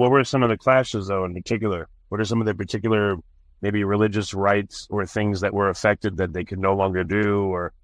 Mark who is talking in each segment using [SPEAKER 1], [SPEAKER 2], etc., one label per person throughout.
[SPEAKER 1] What were some of the clashes, though, in particular? What are some of the particular, maybe religious rites or things that were affected that they could no longer do, or,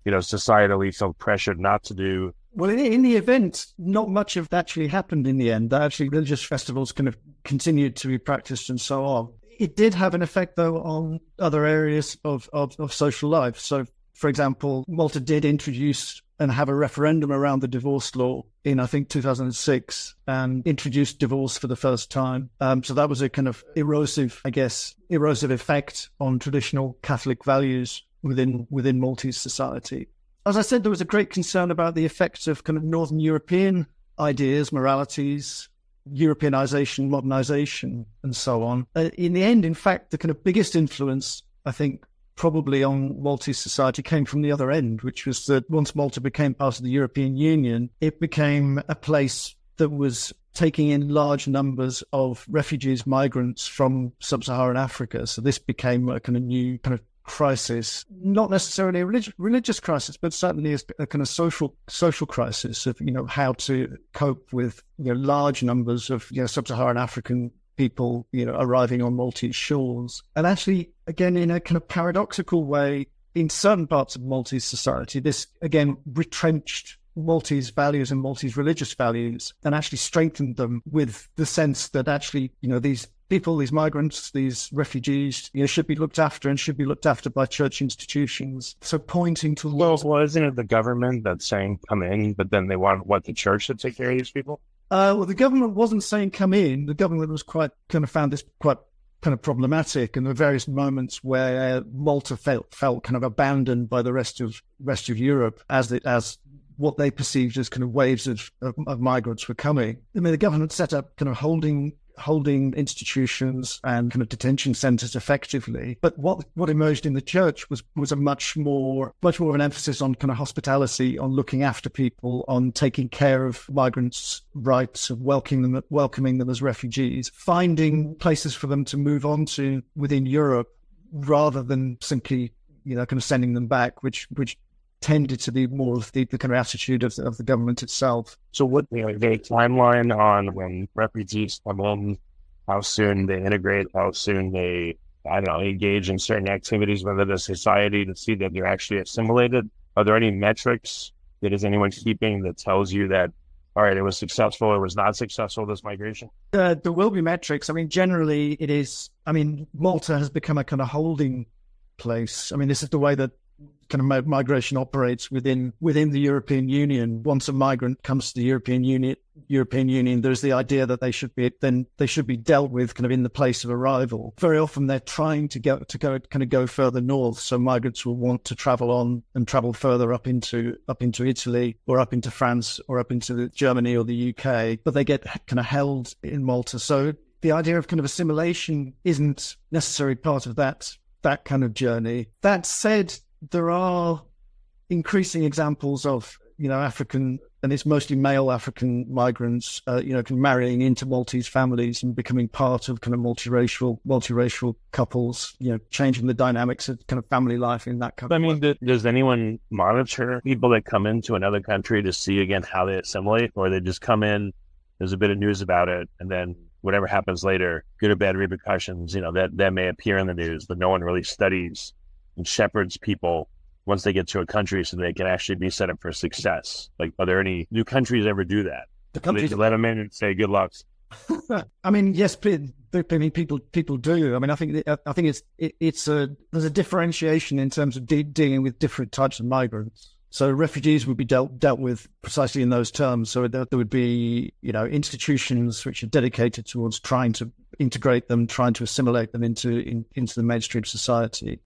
[SPEAKER 1] societally felt pressured not to do?
[SPEAKER 2] Well, in the event, not much of that actually happened in the end. Actually, religious festivals kind of continued to be practiced and so on. It did have an effect, though, on other areas of social life. So, for example, Malta did introduce and have a referendum around the divorce law in, I think, 2006, and introduced divorce for the first time. So that was a kind of erosive effect on traditional Catholic values within Maltese society. As I said, there was a great concern about the effects of kind of Northern European ideas, moralities, Europeanization, modernization, and so on. In the end, in fact, the kind of biggest influence, I think, probably on Maltese society came from the other end, which was that once Malta became part of the European Union, it became a place that was taking in large numbers of refugees, migrants from sub-Saharan Africa. So this became a kind of new kind of crisis, not necessarily a religious crisis, but certainly a kind of social crisis of, how to cope with, large numbers of, sub-Saharan African people, arriving on Maltese shores. And actually, again, in a kind of paradoxical way, in certain parts of Maltese society, this, again, retrenched Maltese values and Maltese religious values and actually strengthened them with the sense that actually, these people, these migrants, these refugees, should be looked after and should be looked after by church institutions. So pointing to...
[SPEAKER 1] Well, isn't it the government that's saying come in, but then they want the church to take care of these people?
[SPEAKER 2] Well, the government wasn't saying come in. The government was found this quite kind of problematic, and there were various moments where Malta felt kind of abandoned by the rest of Europe as what they perceived as kind of waves of migrants were coming. I mean, the government set up kind of holding institutions and kind of detention centres effectively. But what emerged in the church was a much more of an emphasis on kind of hospitality, on looking after people, on taking care of migrants' rights, of welcoming them as refugees, finding places for them to move on to within Europe, rather than simply, kind of sending them back, which tended to be more of the kind of attitude of the government itself.
[SPEAKER 1] So what, the timeline on when refugees come in, how soon they integrate, how soon they, engage in certain activities within the society to see that they're actually assimilated? Are there any metrics that is anyone keeping that tells you that, all right, it was successful or was not successful, this migration?
[SPEAKER 2] There will be metrics. I mean, generally it is, Malta has become a kind of holding place. I mean, this is the way that kind of migration operates within the European Union. Once a migrant comes to the European Union, there's the idea that they should be dealt with kind of in the place of arrival. Very often they're trying to go further north, so migrants will want to travel on and travel further up into Italy or up into France or up into Germany or the UK, but they get kind of held in Malta. So the idea of kind of assimilation isn't necessarily part of that kind of journey. That said, there are increasing examples of, African, and it's mostly male African migrants, marrying into Maltese families and becoming part of kind of multiracial couples, changing the dynamics of kind of family life in that couple.
[SPEAKER 1] I mean, does anyone monitor people that come into another country to see, again, how they assimilate, or they just come in, there's a bit of news about it, and then whatever happens later, good or bad repercussions, that may appear in the news, but no one really studies and shepherds people once they get to a country so they can actually be set up for success? Like, are there any new countries ever do that? The countries let them in and say good luck.
[SPEAKER 2] I mean, yes, people do. I mean, I think there's a differentiation in terms of dealing with different types of migrants. So refugees would be dealt with precisely in those terms. So there would be, institutions which are dedicated towards trying to integrate them, trying to assimilate them into the mainstream society.